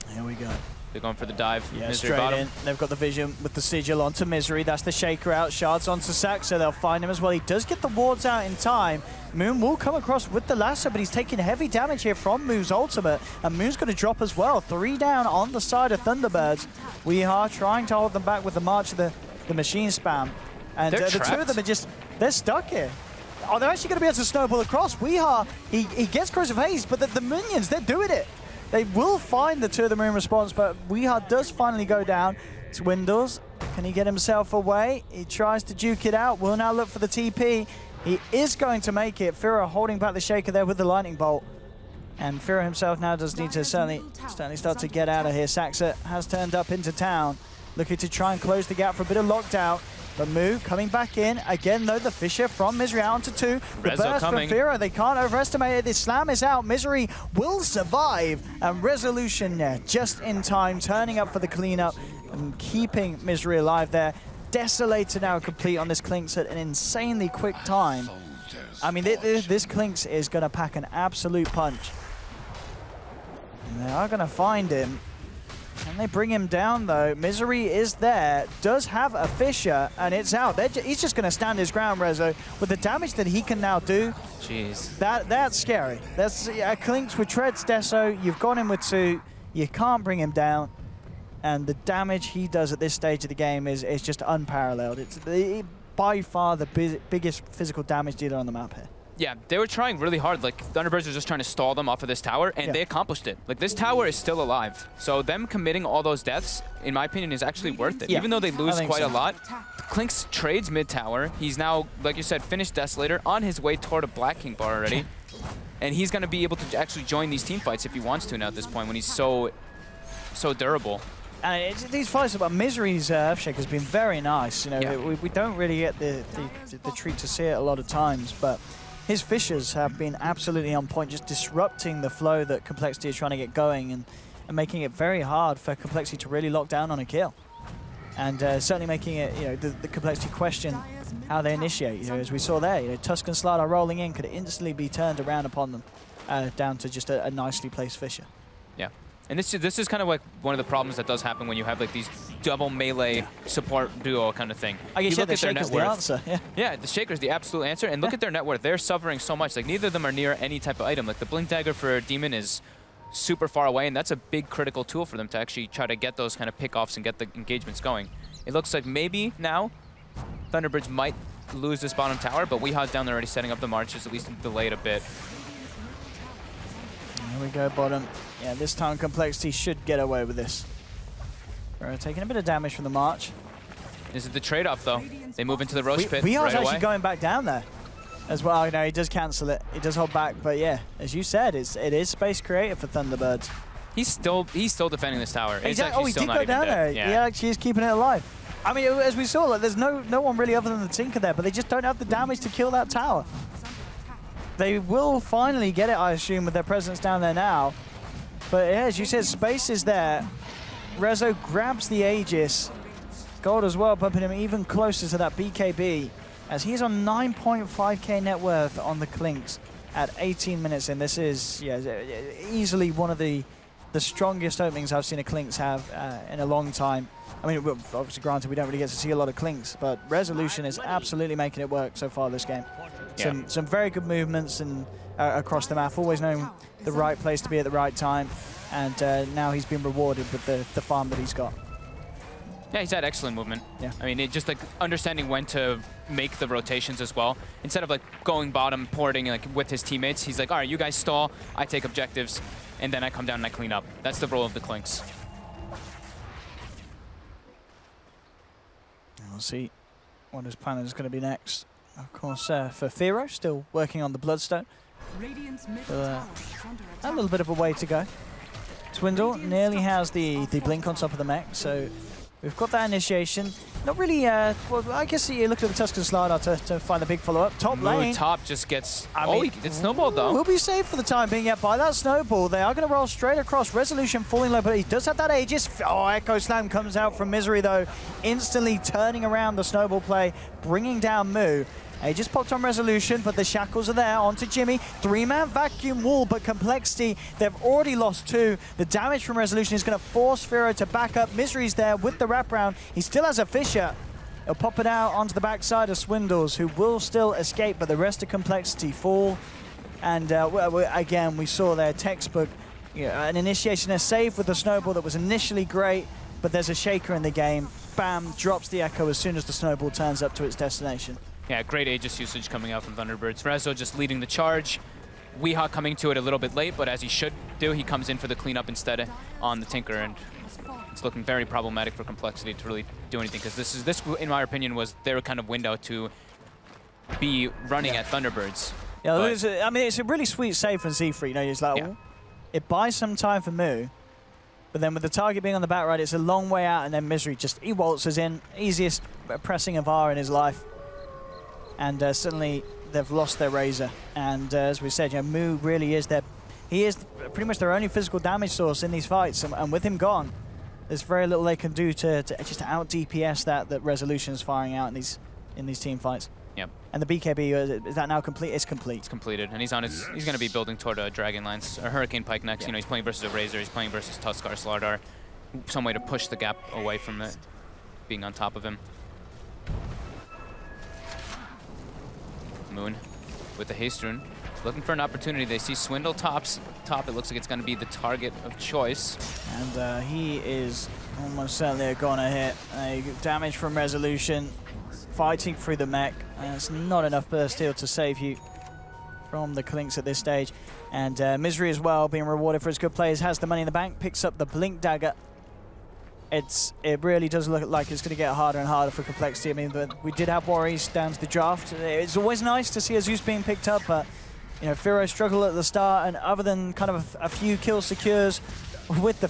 Here we go.
They're going for the dive.
Yeah,
Misery
straight
bottom.
in. They've got the vision with the sigil onto Misery. That's the shaker out. Shards onto Saksa. They'll find him as well. He does get the wards out in time. Moon will come across with the lasso, but he's taking heavy damage here from Moon's ultimate. And Moon's going to drop as well. 3 down on the side of Thunderbirds. We are trying to hold them back with the march of the machine spam. And the 2 of them are they're stuck here. Oh, they're actually going to be able to snowball across. Weehar, he gets Corrosive Haze, but the minions, they're doing it. They will find the 2 of them in response, but Weehar does finally go down. Swindles, can he get himself away? He tries to duke it out. Will now look for the TP. He is going to make it. Firo holding back the shaker there with the lightning bolt. And Firo himself now does need to certainly start to get out of here. Saksa has turned up into town, looking to try and close the gap for a bit of lockdown. But Moo coming back in. Again, though, the Fisher from Misery out onto 2. The burst from Firo, they can't overestimate it. This slam is out. Misery will survive. And Resolution just in time, turning up for the cleanup and keeping Misery alive there. Desolator now complete on this Clinks at an insanely quick time. I mean, this Clinks is going to pack an absolute punch. And they are going to find him. Can they bring him down, though? Misery is there, does have a Fisher, and it's out. He's just going to stand his ground, Rezo, with the damage that he can now do.
Jeez.
That's scary. That's Clinks with Treads, Deso. You've got him with 2. You can't bring him down. And the damage he does at this stage of the game is just unparalleled. It's by far the biggest physical damage dealer on the map here.
Yeah, they were trying really hard. Like, Thunderbirds were just trying to stall them off of this tower, and they accomplished it. Like, this tower is still alive. So them committing all those deaths, in my opinion, is actually worth it. Even though they lose quite a lot. Clinks trades mid-tower. He's now, like you said, finished Desolator, on his way toward a Black King bar already. And he's going to be able to actually join these team fights if he wants to now at this point, when he's so durable.
And these fights about Misery's Earthshake has been very nice. You know, we don't really get the treat to see it a lot of times, but his Fishers have been absolutely on point, just disrupting the flow that Complexity is trying to get going. And and making it very hard for Complexity to really lock down on a kill. And certainly making it, you know, the Complexity question how they initiate. You know, as we saw there, you know, Tusk and Slardar rolling in could instantly be turned around upon them, down to just a nicely placed Fissure.
Yeah. And this is kind of like one of the problems that does happen when you have like these double melee support duo kind of thing.
I guess
you look
the
at their net
Shaker's the
worth.
answer. Yeah.
Yeah, the Shaker's the absolute answer. And look at their net worth. They're suffering so much. Like neither of them are near any type of item. Like the Blink Dagger for Demon is super far away, and that's a big critical tool for them to actually try to get those kind of pickoffs and get the engagements going. It looks like maybe now Thunderbirds might lose this bottom tower, but Weeha's down there already setting up the marches, at least delayed a bit.
Here we go, bottom. Yeah, this time Complexity should get away with this. We're taking a bit of damage from the march.
This is the trade-off, though. They move into the roast pit
Weeha's
right
actually
away.
going back down there as well. You know, he does cancel it. He does hold back, but yeah, as you said, it is space created for Thunderbirds.
He's still defending this tower. It's
Oh,
actually
he
still
did
not
go
even
down
dead.
there.
Yeah.
He actually is keeping it alive. I mean, as we saw, like, there's no one really other than the Tinker there, but they just don't have the damage to kill that tower. They will finally get it, I assume, with their presence down there now. But yeah, as you said, space is there. Rezo grabs the Aegis. Gold as well, bumping him even closer to that BKB, as he's on 9.5k net worth on the Clinks at 18 minutes in. This is easily one of the strongest openings I've seen a Clinks have in a long time. I mean, obviously, granted, we don't really get to see a lot of Clinks, but Resolution is absolutely making it work so far this game.
Yeah.
Some very good movements and across the map, always knowing the right place to be at the right time, and now he's been rewarded with the farm that he's got.
Yeah, he's had excellent movement.
Yeah.
I mean, just like understanding when to make the rotations as well. Instead of like going bottom, porting like with his teammates, he's like, all right, you guys stall, I take objectives, and then I come down and I clean up. That's the role of the Clinks.
We'll see what his plan is going to be next. Of course, for Firo, still working on the Bloodstone. A little bit of a way to go. Twindle nearly has the blink on top of the mech, so we've got that initiation. Not really, well, I guess you look at the Tusk and Slardar to find the big follow-up. Top lane.
Top just gets, it's snowballed
We'll
though.
be safe for the time being, yet by that snowball. They are going to roll straight across. Resolution falling low, but he does have that Aegis. Oh, Echo Slam comes out from Misery though, instantly turning around the snowball play, bringing down Moo. Aegis popped on Resolution, but the shackles are there. Onto Jimmy. 3-man vacuum wall, but Complexity, they've already lost 2. The damage from Resolution is going to force Firo to back up. Misery's there with the wraparound. He still has a Fissure. He'll pop it out onto the backside of Swindles, who will still escape, but the rest of Complexity fall. And again, we saw their textbook, an initiation, a save with the snowball that was initially great, but there's a Shaker in the game. Bam, drops the Echo as soon as the snowball turns up to its destination.
Yeah, great Aegis usage coming out from Thunderbirds. Rezo just leading the charge. Weeha coming to it a little bit late, but as he should do, he comes in for the cleanup instead on the Tinker, and it's looking very problematic for Complexity to really do anything, because this, in my opinion, was their kind of window to be running at Thunderbirds.
Yeah, I mean, it's a really sweet save from Z3. You know, it's like, it buys some time for Moo, but then with the target being on the back right, it's a long way out, and then Misery he waltzes in. Easiest pressing of R in his life. And suddenly they've lost their Razor. And as we said, Moo really is he is pretty much their only physical damage source in these fights. And with him gone, there's very little they can do to just out DPS that Resolution is firing out in these team fights.
Yep.
And the BKB, is that now complete? It's complete.
It's completed, and he's going to be building toward a Dragon Lance, a Hurricane Pike next.
Yeah.
He's playing versus a Razor, he's playing versus Tuskar Slardar. Some way to push the gap away from it, being on top of him. Moon with the haste rune, looking for an opportunity. They see Swindle top. It looks like it's going to be the target of choice.
And he is almost certainly a goner hit. Damage from Resolution, fighting through the mech. It's not enough burst heal to save you from the Clinks at this stage. And Misery as well, being rewarded for his good plays, has the money in the bank, picks up the Blink Dagger. It really does look like it's going to get harder and harder for Complexity. I mean, we did have worries down to the draft. It's always nice to see a Zeus being picked up, but Firo struggled at the start, and other than kind of a few kill secures with the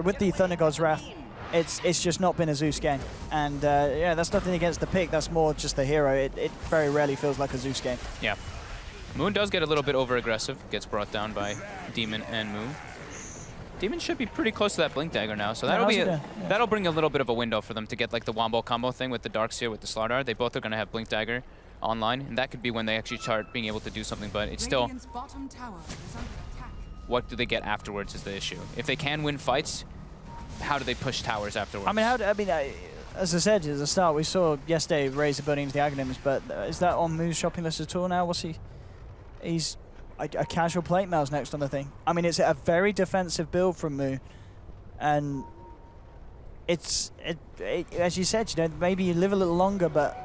with the Thunder God's Wrath, it's just not been a Zeus game. And yeah, that's nothing against the pick. That's more just the hero. It very rarely feels like a Zeus game.
Yeah. Moon does get a little bit over-aggressive, gets brought down by Demon and Moon. Demon should be pretty close to that Blink Dagger now, so
Yeah,
that'll be
how's it doing?
that'll bring a little bit of a window for them to get like the Wombo combo thing with the Darkseer with the Slardar. They both are going to have Blink Dagger online, and that could be when they actually start being able to do something, but it's still,
Radiant's bottom tower is under attack.
what do they get afterwards is the issue. If they can win fights, how do they push towers afterwards?
I mean, as I said at the start, we saw yesterday Razor burning into the Aghanims, but is that on Moo's shopping list at all now? What's he? He's a casual plate mail's next on the thing. I mean, it's a very defensive build from Moo, and it's as you said, you know, maybe you live a little longer, but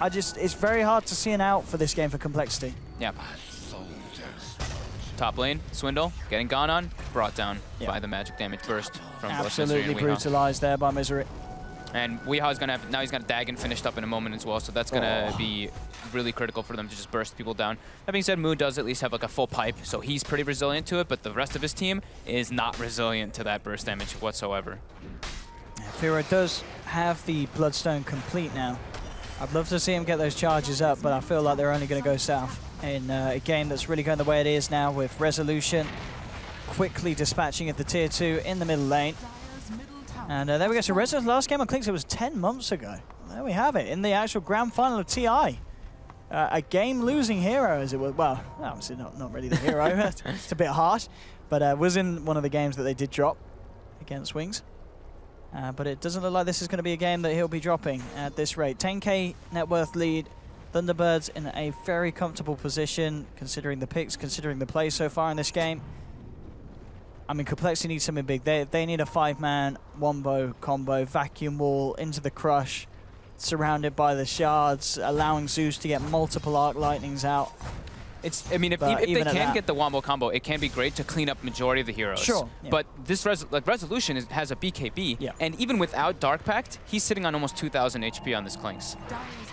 it's very hard to see an out for this game for Complexity.
Yeah. Top lane, Swindle, getting gone on, brought down by the magic damage burst from both Misery
Absolutely
and Weehaw.
brutalized there by Misery.
And Weehaw is going to have, now he's got a Dagon finished up in a moment as well, so that's going to be really critical for them to just burst people down. That being said, Moo does at least have like a full pipe, so he's pretty resilient to it, but the rest of his team is not resilient to that burst damage whatsoever.
Firo does have the Bloodstone complete now. I'd love to see him get those charges up, but I feel like they're only going to go south in a game that's really going the way it is now, with Resolution quickly dispatching at the tier 2 in the middle lane. And there we go. So Resolution's last game on Clinks, it was 10 months ago. There we have it, in the actual grand final of TI. A game-losing hero, as it was. Well, obviously not really the hero. It's a bit harsh, but was in one of the games that they did drop against Wings. But it doesn't look like this is going to be a game that he'll be dropping at this rate. 10k net worth lead. Thunderbirds in a very comfortable position, considering the picks, considering the play so far in this game. I mean, Complexity needs something big. They need a 5-man Wombo combo, vacuum wall into the crush, surrounded by the shards, allowing Zeus to get multiple arc lightnings out.
I mean, if they can get the Wombo combo, it can be great to clean up majority of the heroes.
Sure. Yeah.
But this Resolution has a BKB, and even without Dark Pact, he's sitting on almost 2,000 HP on this Clinks.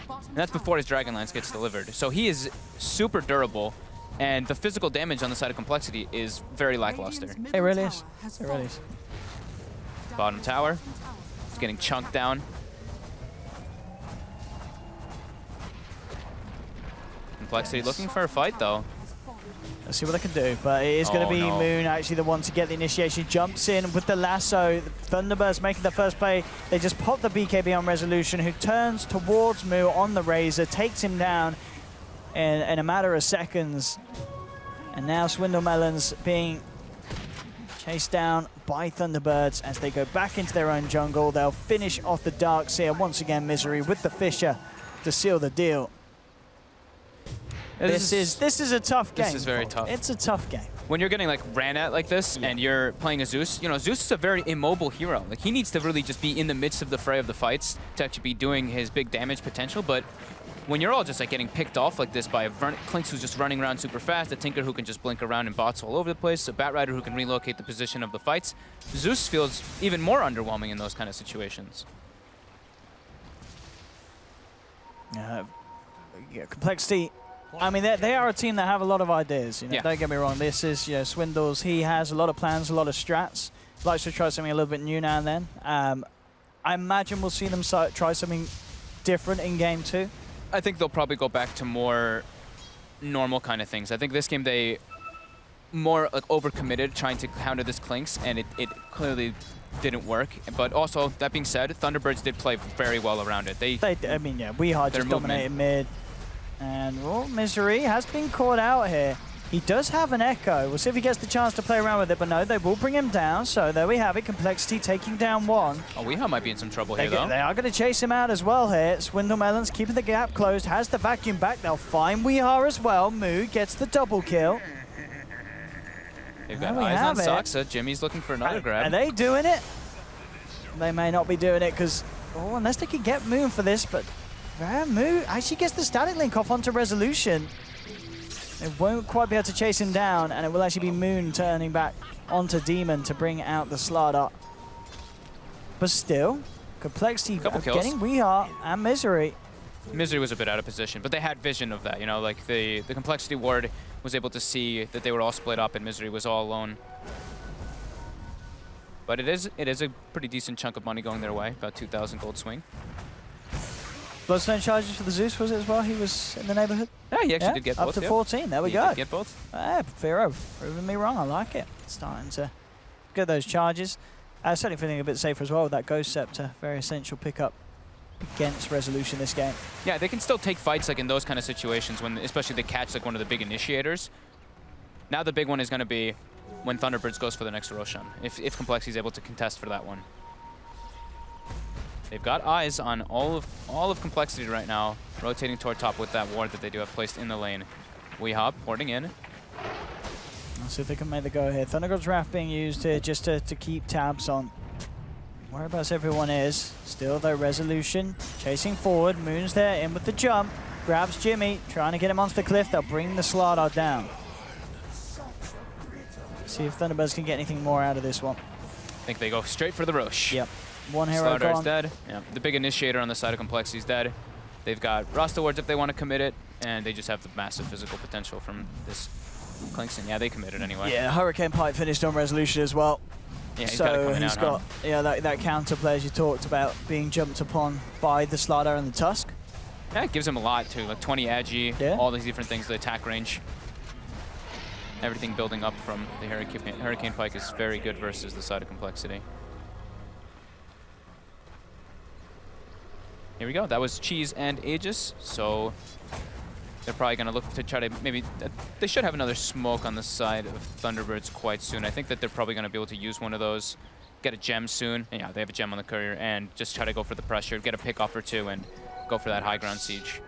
And that's before his Dragonlance gets delivered. So he is super durable, and the physical damage on the side of Complexity is very lackluster.
It really is. It really is.
Bottom tower, it's getting chunked down. Complexity looking for a fight, though.
Let's see what I can do, but it is going to be Moon actually the one to get the initiation. Jumps in with the lasso. Thunderbirds making the first play. They just pop the BKB on Resolution, who turns towards Moo on the Razor, takes him down in a matter of seconds. And now Swindle Melons being chased down by Thunderbirds as they go back into their own jungle. They'll finish off the Darkseer. Once again, Misery with the Fisher to seal the deal. This is a tough game.
This is very tough.
It's a tough game.
When you're getting like ran at like this and you're playing a Zeus, you know, Zeus is a very immobile hero. Like, he needs to really just be in the midst of the fray of the fights to actually be doing his big damage potential. But when you're all just like getting picked off like this by a Clinks who's just running around super fast, a Tinker who can just blink around in bots all over the place, a Batrider who can relocate the position of the fights, Zeus feels even more underwhelming in those kind of situations.
Yeah, Complexity. I mean, they are a team that have a lot of ideas. You know, don't get me wrong. This is, you know, Swindles. He has a lot of plans, a lot of strats. Likes to try something a little bit new now and then. I imagine we'll see them try something different in game 2.
I think they'll probably go back to more normal kind of things. I think this game they more like overcommitted trying to counter this Clinks, and it clearly didn't work. But also, that being said, Thunderbirds did play very well around it.
I mean, yeah, Weehaw just dominated mid. And Misery has been caught out here. He does have an Echo. We'll see if he gets the chance to play around with it, but no, they will bring him down. So there we have it. Complexity taking down one.
Oh, Weehaw might be in some trouble here, though.
They are going to chase him out as well here. Swindle Melons keeping the gap closed, has the vacuum back. They'll find Weehaw as well. Moo gets the double kill.
They've got eyes on Saksa. Jimmy's looking for another grab.
Are they doing it? They may not be doing it because, unless they can get Moon for this, but Moo actually gets the static link off onto Resolution. They won't quite be able to chase him down, and it will actually be Moon turning back onto Demon to bring out the Slardar. But still, Complexity getting Weehaw and Misery.
Misery was a bit out of position, but they had vision of that, you know, like the Complexity ward was able to see that they were all split up and Misery was all alone. But it is a pretty decent chunk of money going their way, about 2,000 gold swing.
Bloodstone charges for the Zeus, was it as well? He was in the neighborhood?
Yeah, he actually did get both.
Up to 14, there we go.
Did get both.
Firo, proving me wrong, I like it. Starting to get those charges. Certainly feeling a bit safer as well with that Ghost Scepter. Very essential pickup against Resolution this game.
Yeah, they can still take fights like in those kind of situations, when especially they catch like one of the big initiators. Now the big one is going to be when Thunderbirds goes for the next Roshan, if Complexity is able to contest for that one. They've got eyes on all of Complexity right now, rotating toward top with that ward that they do have placed in the lane. Weehop porting in.
Let's see if they can make the go here. Thundergod's Wrath being used here just to keep tabs on whereabouts everyone is. Still though, Resolution chasing forward. Moon's there, in with the jump. Grabs Jimmy, trying to get him onto the cliff. They'll bring the Slardar down. See if Thunderbirds can get anything more out of this one.
I think they go straight for the Rosh.
Yep. One hero
Slardar's
gone.
dead. Yeah, the big initiator on the side of Complexity is dead. They've got Rasta wards if they want to commit it, and they just have the massive physical potential from this Klingston. Yeah, they committed anyway.
Yeah, Hurricane Pipe finished on Resolution as well.
Yeah, he's got it coming out,
got that counter play as you talked about being jumped upon by the Slardar and the Tusk.
Yeah, it gives him a lot too, like 20 agi,
Yeah.
all these different things, the attack range. Everything building up from the Hurricane Pike is very good versus the side of Complexity. Here we go. That was Cheese and Aegis, so they're probably going to look to try to maybe... they should have another smoke on the side of Thunderbirds quite soon. I think that they're probably going to be able to use one of those, get a gem soon. Yeah, they have a gem on the courier, and just try to go for the pressure, get a pick off or two, and go for that high ground siege.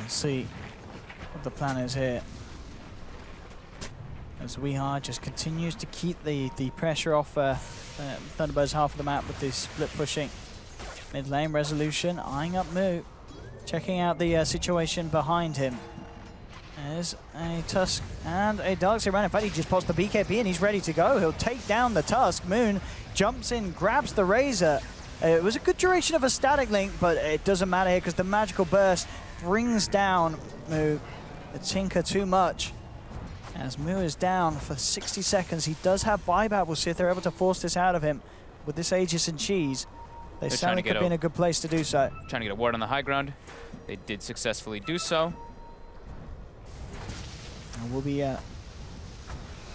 Let's see what the plan is here. As Weehar just continues to keep the pressure off Thunderbird's half of the map with this split pushing. Mid lane, Resolution eyeing up Moo, checking out the situation behind him. There's a Tusk and a Darkseid around. In fact, he just pops the BKB and he's ready to go. He'll take down the Tusk. Moon jumps in, grabs the Razor. It was a good duration of a static link, but it doesn't matter here because the magical burst brings down Moo. The Tinker too much. As Moo is down for 60 seconds, he does have buyback. We'll see if they're able to force this out of him with this Aegis and Cheese. They certainly could be in a good place to do so.
Trying to get a ward on the high ground. They did successfully do so.
And will be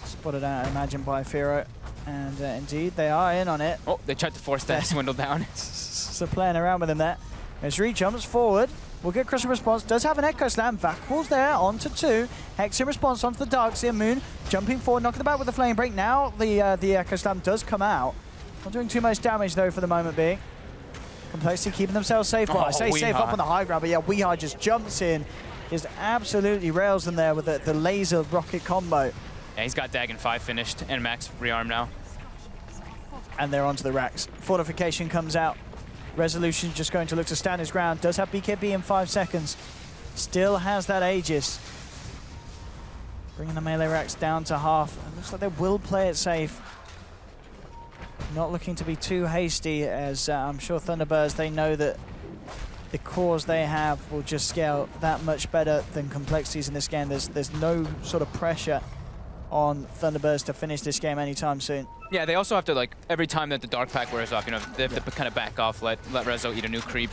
spotted out, I imagine, by Firo. And indeed, they are in on it.
Oh, they tried to force that swindle down.
So playing around with him there. Misri jumps forward. We'll get Crush in response. Does have an Echo Slam. Vakbal's there onto 2. Hex in response onto the Darkseid. Moon jumping forward, knocking the back with the Flame Break. Now the Echo Slam does come out. Not doing too much damage though for the moment being. Complexity keeping themselves safe. Well, I say safe up on the high ground, but yeah, Weehar just jumps in. Just absolutely rails them there with the laser rocket combo.
Yeah, he's got Dagon 5 finished and Max rearm now.
And they're onto the racks. Fortification comes out. Resolution just going to look to stand his ground. Does have BKB in 5 seconds. Still has that Aegis. Bringing the melee racks down to half. It looks like they will play it safe. Not looking to be too hasty, as I'm sure Thunderbirds, they know that the cores they have will just scale that much better than Complexities in this game. There's no sort of pressure on Thunderbirds to finish this game anytime soon.
Yeah, they also have to, like, every time that the Dark Pack wears off, you know, they have to kind of back off, let Rezo eat a new creep.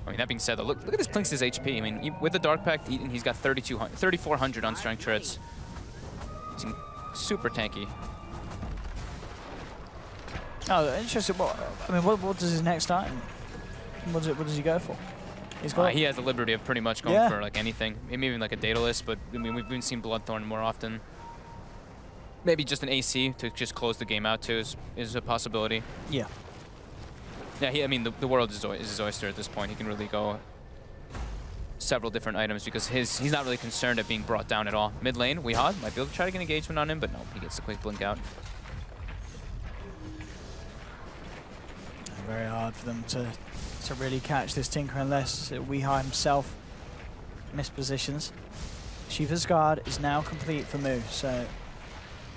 I mean, that being said, though, look at this Klings's HP. I mean, with the Dark Pack eaten, he's got 3,400 on strength turrets. He's super tanky.
Oh, interesting. Well, I mean, what does his next item? What does he go for? He's got
he has the liberty of pretty much going for like anything, maybe even like a Daedalus, but I mean we've been seeing Bloodthorn more often. Maybe just an AC to just close the game out too is a possibility.
Yeah.
Yeah, I mean the world is his oyster at this point. He can really go several different items because he's not really concerned at being brought down at all. Mid lane, Weehad might be able to try to get engagement on him, but no, he gets the quick blink out.
Very hard for them to really catch this Tinker unless Weehar himself mispositions. Shiva's guard is now complete for Moo, so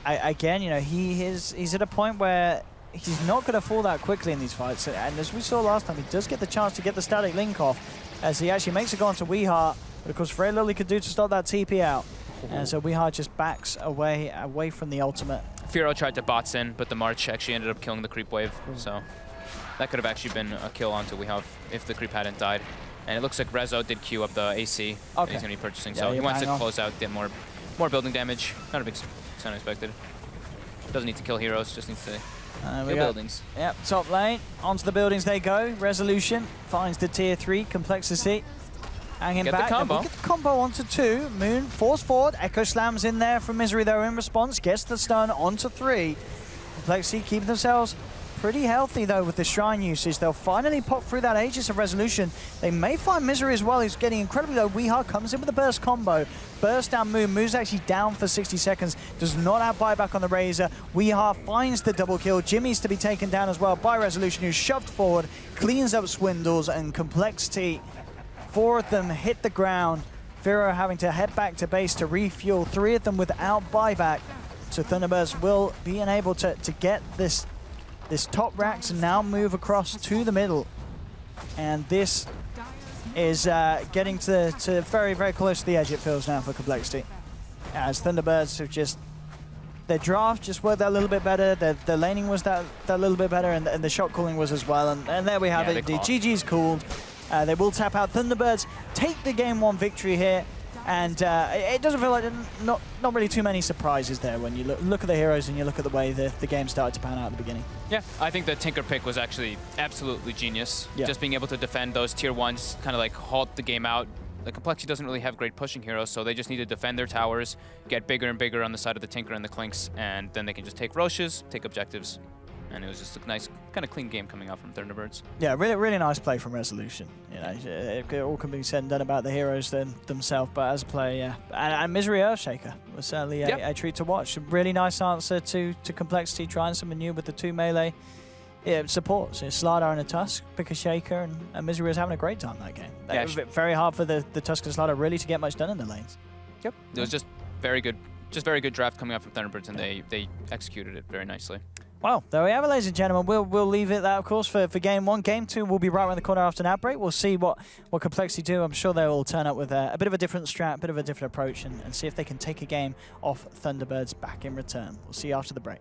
again, you know, he's at a point where he's not going to fall that quickly in these fights, and as we saw last time, he does get the chance to get the static link off as he actually makes it go onto Weehar, but of course very little he could do to stop that TP out, and so Weehar just backs away from the ultimate.
Firo tried to bots in, but the March actually ended up killing the creep wave, so that could have actually been a kill onto Weehar if the creep hadn't died. And it looks like Rezo did queue up the AC that
Okay.
he's going to be purchasing.
Yeah,
So he
you're
wants to
bang on.
close out, get more building damage. Not a big unexpected. Doesn't need to kill heroes, just needs to
We
kill
got,
buildings.
yep, top lane. Onto the buildings they go. Resolution finds the tier 3 complexity. Hanging
Get the
back.
combo.
We'll get the combo onto 2. Moon force forward. Echo slams in there from Misery though in response. Gets the stun onto 3. Complexity keeping themselves pretty healthy though with the Shrine usage. They'll finally pop through that Aegis of Resolution. They may find Misery as well. He's getting incredibly low. Weehaw comes in with a burst combo. Burst down Moon. Moon's actually down for 60 seconds. Does not have buyback on the Razor. Weehaw finds the double kill. Jimmy's to be taken down as well by Resolution, who's shoved forward, cleans up Swindles, and Complexity. 4 of them hit the ground. Vero having to head back to base to refuel. 3 of them without buyback. So Thunderbirds will be unable to get this top racks and now move across to the middle. And this is getting to very, very close to the edge, it feels now, for Complexity. As Thunderbirds have just, their draft just worked that little bit better, their laning was that little bit better, and the shot calling was as well. And there we have it, the GG's called. They will tap out. Thunderbirds take the game 1 victory here. And it doesn't feel like not really too many surprises there when you look at the heroes and you look at the way the game started to pan out at the beginning.
Yeah, I think the Tinker pick was actually absolutely genius.
Yeah.
Just being able to defend those tier 1s, kind of like halt the game out. The Complexity doesn't really have great pushing heroes, so they just need to defend their towers, get bigger and bigger on the side of the Tinker and the Clinks, and then they can just take Roches, take objectives. And it was just a nice, kind of clean game coming out from Thunderbirds.
Yeah, really, really nice play from Resolution. You know, it all can be said and done about the heroes themselves, but as a player, yeah. And Misery Earthshaker was certainly a treat to watch. Really nice answer to Complexity, trying something new with the 2 melee supports. So Slardar and a Tusk, pick a Shaker, and Misery was having a great time that game.
Yeah,
very hard for the Tusk and Slardar really to get much done in the lanes.
Yep. It was just very good draft coming out from Thunderbirds, and they executed it very nicely.
Well, there we have it, ladies and gentlemen. We'll leave it there, of course, for game 1. Game 2 will be right around the corner after an outbreak. We'll see what Complexity do. I'm sure they will turn up with a bit of a different strat, a bit of a different approach, and see if they can take a game off Thunderbirds back in return. We'll see you after the break.